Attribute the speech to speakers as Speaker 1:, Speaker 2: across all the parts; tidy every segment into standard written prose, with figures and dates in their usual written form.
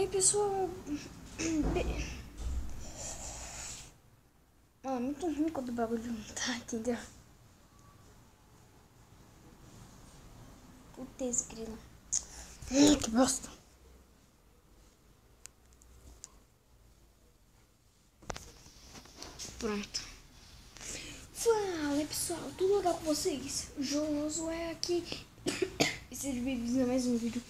Speaker 1: Oi, pessoal. Muito ruim quando o bagulho não tá, entendeu? Putz, grilo. Que bosta. Pronto. Fala, pessoal. Tudo legal com vocês? Josué aqui. E sejam bem-vindos a mais um vídeo.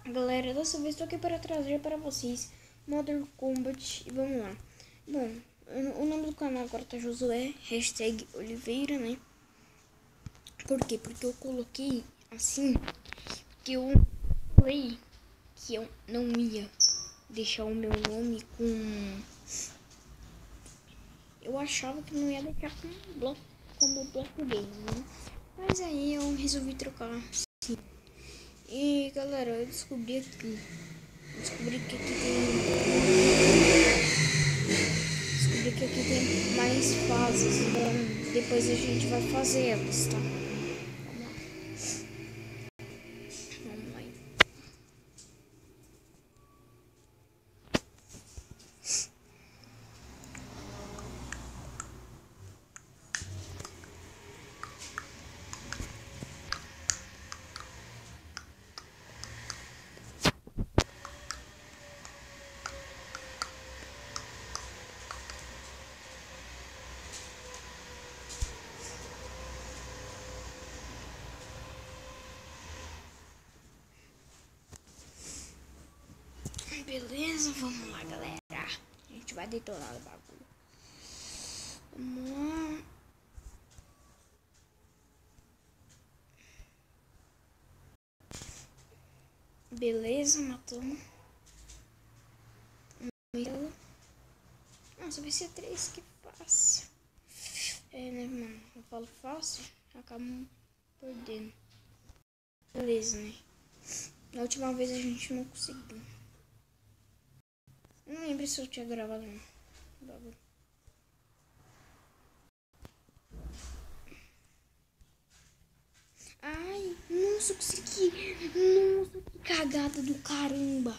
Speaker 1: Galera, dessa vez estou aqui para trazer para vocês Mortal Kombat. E vamos lá. Bom, o nome do canal agora tá Josué, #Oliveira, né? Por quê? Porque eu coloquei assim, que eu falei que eu não ia deixar o meu nome com... Eu achava que não ia deixar como bloco game, né? Mas aí eu resolvi trocar assim. E galera, eu descobri que aqui tem mais fases, então depois a gente vai fazer elas, tá? Vamos lá. Beleza, vamos lá, galera. A gente vai detonar o bagulho. Vamos lá. Beleza, matamos. Nossa, vai ser 3, que fácil. É, né, mano? Eu falo fácil, acabam perdendo. Beleza, né? Na última vez a gente não conseguiu. Não lembro se eu tinha gravado um bagulho. Ai, nossa, consegui. Nossa, que cagada do caramba.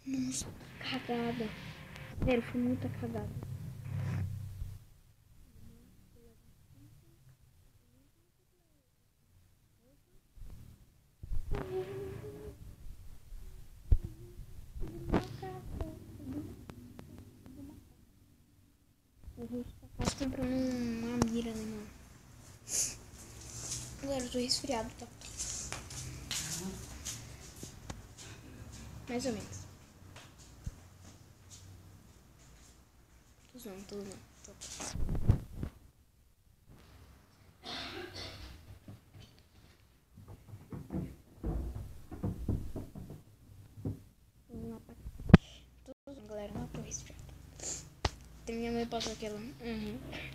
Speaker 1: Nossa, que cagada. Sério, foi muita cagada. A gente tá quase comprando uma mira, né, mano? Galera, eu tô resfriado, tá? Mais ou menos. Tô zoando. Galera, não tô resfriado. Tem minha mãe passou aquela.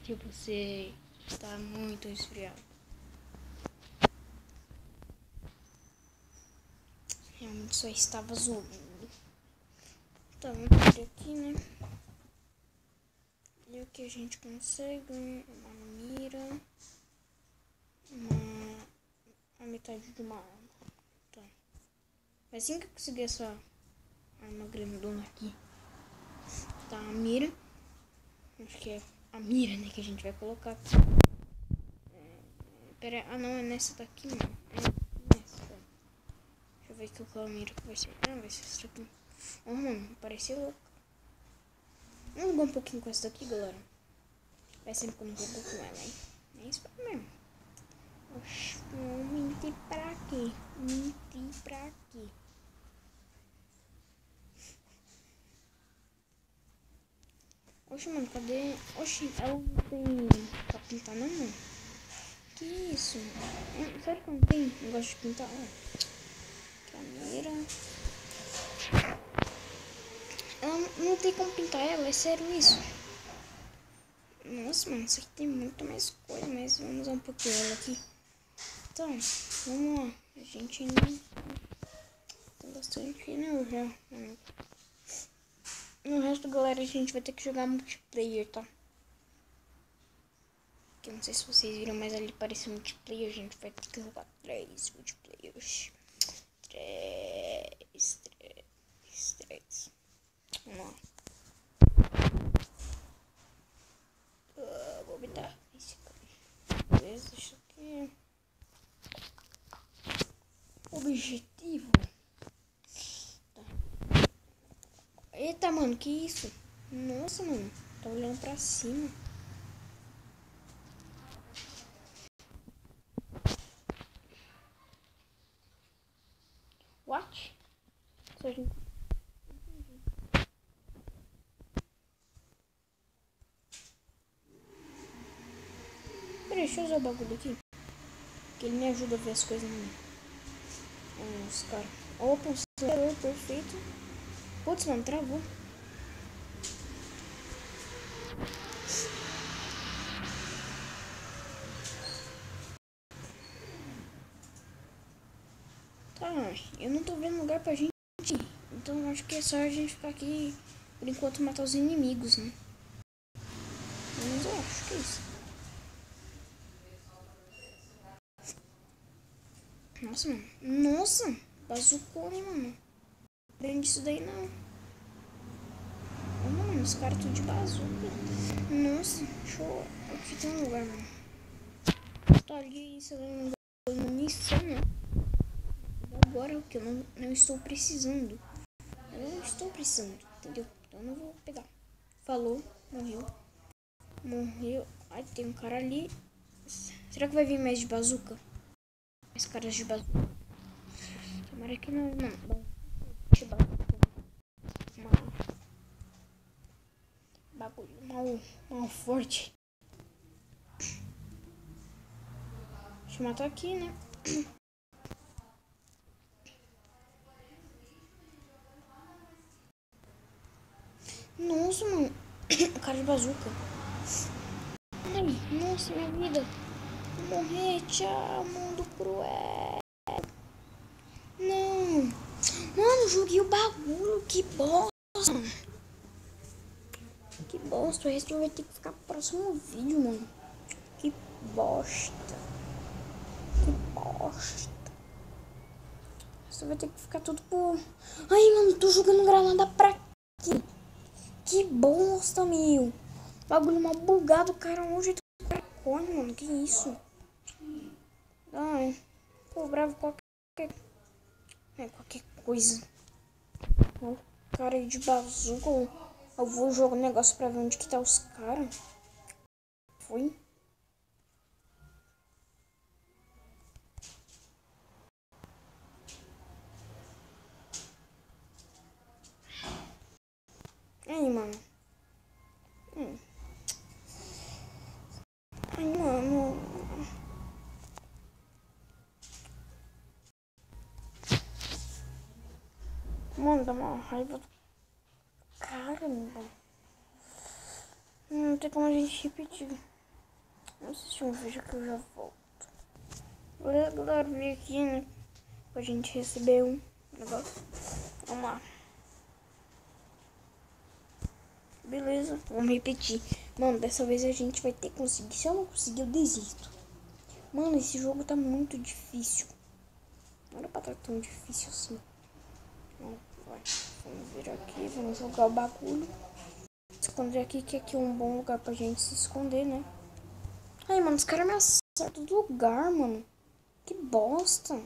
Speaker 1: Tipo, você tá muito resfriado. Realmente só estava zoando. Então, vamos ver aqui, né? E o que a gente consegue? Uma mira. A metade de uma arma. Tá. Assim que eu conseguir essa arma grandona aqui. Tá, a mira. Acho que é a mira, né, que a gente vai colocar aqui. Pera, não, é nessa daqui, não. É nessa. Deixa eu ver que qual a mira que vai ser. Vai ser essa daqui. Mano, pareceu louco. Vamos jogar um pouquinho com essa daqui, galera. Vai sempre quando eu jogo com ela, hein? É isso mesmo. Oxi, não mentir pra quê? Mentir pra quê? Oxi, mano, cadê? Oxi, ela não tem pra pintar, não, mano? Que isso? Sério que não tem negócio de pintar? Câmera. Ela não tem como pintar ela, é sério isso? Nossa, mano, isso aqui tem muito mais coisa, mas vamos usar um pouquinho ela aqui. Então, vamos lá. A gente não tem bastante, né? No resto, galera, a gente vai ter que jogar multiplayer, tá? Que eu não sei se vocês viram, mas ali parece multiplayer. A gente vai ter que jogar 3 multiplayers. 3. objetivo. Tá. Eita, mano, que isso? Nossa, mano. Tá olhando pra cima. What? Peraí, deixa eu usar o bagulho aqui. Que ele me ajuda a ver as coisas nos caras. Opa, acelerou, perfeito. Putz, mano, travou. Tá, eu não tô vendo lugar pra gente ir. Então acho que é só a gente ficar aqui por enquanto matar os inimigos, né? Mas eu acho que é isso. Nossa, mano. Nossa! Bazucou, né, mano? Não prende isso daí, não. Oh, mano, os caras tudo de bazuca. Nossa, deixa eu... Aqui tem um lugar, mano. Tá ali, se eu não me engano, munição, né? Agora o que eu não estou precisando. Eu não estou precisando, entendeu? Então eu não vou pegar. Falou, morreu. Morreu. Ai, tem um cara ali. Será que vai vir mais de bazuca? Mais caras de bazuca. Tomara que não, mano. De bazuca. Bagulho mal forte. Deixa eu matar aqui, né? Nossa, mano. Cara de bazuca. Ai, nossa, minha vida. Vou morrer, tchau, mundo cruel. Não. Mano, joguei o bagulho. Que bosta. Que bosta. Esse vai ter que ficar pro próximo vídeo, mano. Que bosta. Que bosta. Isso vai ter que ficar tudo por... Ai, mano, tô jogando granada pra quê? Que bosta, meu. Bagulho mal bugado, cara. Onde tu corre, mano? Que isso? Ai, pô, bravo qualquer coisa. O cara aí de bazuca. Eu vou jogar um negócio pra ver onde que tá os caras. Foi? Aí, mano. Ai, mano. Mano, dá uma raiva do caramba. Não tem como a gente repetir. Vamos assistir um vídeo que eu já volto. Beleza, galera? Vim aqui, né? Pra gente receber um negócio. Vamos lá. Beleza, vamos repetir. Mano, dessa vez a gente vai ter que conseguir. Se eu não conseguir, eu desisto. Mano, esse jogo tá muito difícil. Não era pra estar tão difícil assim. Não, vai. Vamos vir aqui, vamos jogar o bagulho. Esconder aqui, que aqui é um bom lugar pra gente se esconder, né? Ai, mano, os caras me acertam do lugar, mano. Que bosta.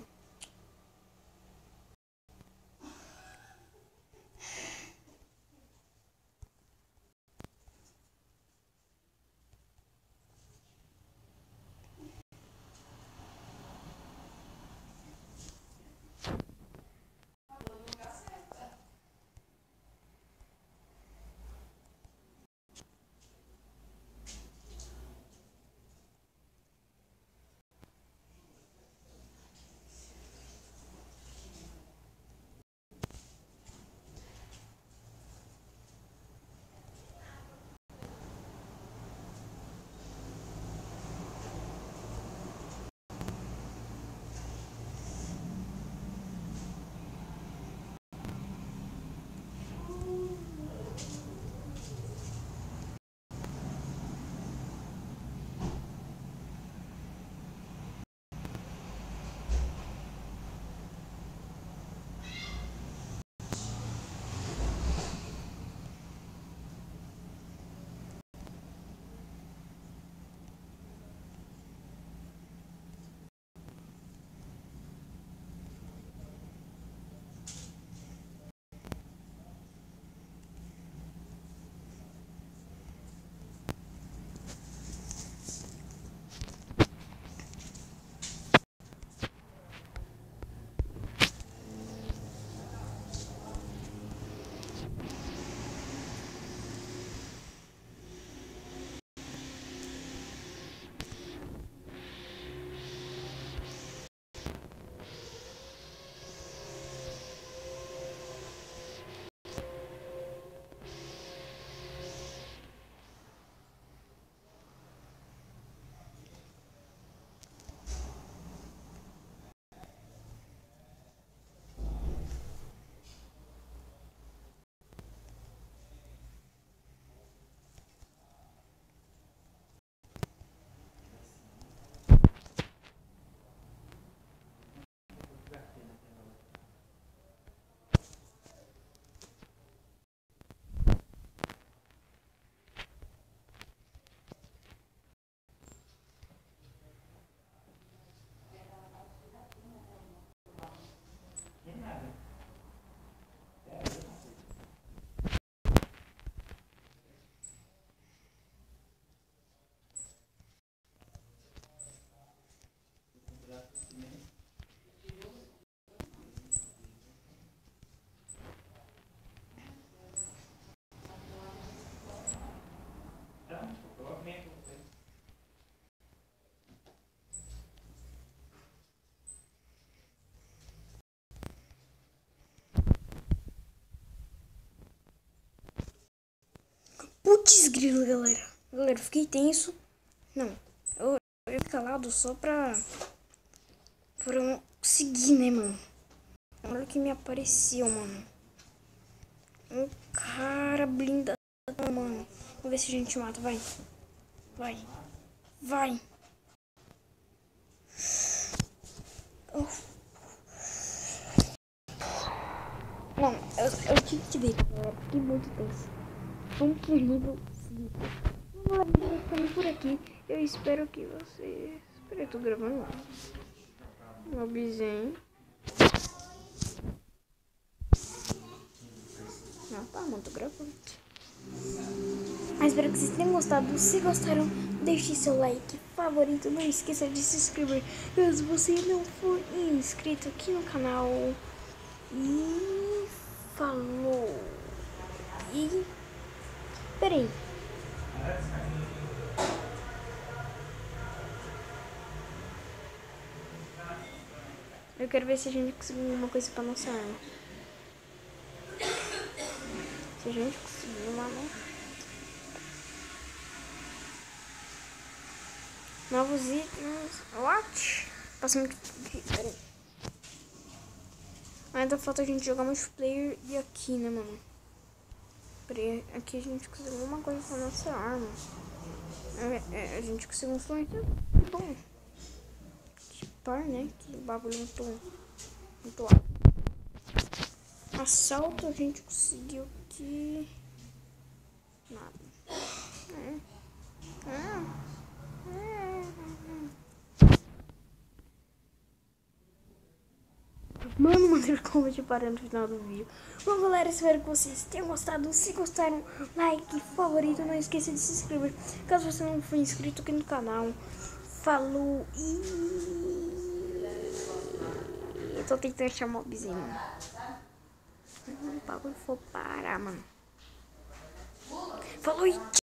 Speaker 1: Putz, grilo, galera. Galera, eu fiquei tenso. Não, eu fiquei calado só pra não conseguir, né, mano? Olha o que me apareceu, mano. Um cara blindado, mano. Vamos ver se a gente mata, vai. Vai. Vai. Não, eu tive que ver, galera. Fiquei muito tenso. Vamos pro nível 5. Vamos lá, gente, ficando por aqui. Eu espero que vocês... Espera, eu tô gravando lá. Mobzinho. Não, tá, mano, tô gravando. Mas espero que vocês tenham gostado. Se gostaram, deixe seu like favorito. Não esqueça de se inscrever caso você não for inscrito aqui no canal. E falou. E peraí. Eu quero ver se a gente conseguiu alguma coisa pra nossa arma. Se a gente conseguir, mano. Novos itens. What? Passa muito. Peraí. Ainda falta a gente jogar multiplayer e aqui, né, mano? Peraí, aqui a gente conseguiu alguma coisa pra nossa arma. A gente conseguiu um silenciador. Bom. Que par, né? Que bagulho muito alto. Assalto a gente conseguiu aqui. Nada. Mano, Modern Combat para no final do vídeo. Bom, galera, espero que vocês tenham gostado. Se gostaram, like, favorito. Não esqueça de se inscrever caso você não for inscrito aqui no canal. Falou e... Eu tô tentando achar um mobzinho. O bagulho for parar, mano. Falou e...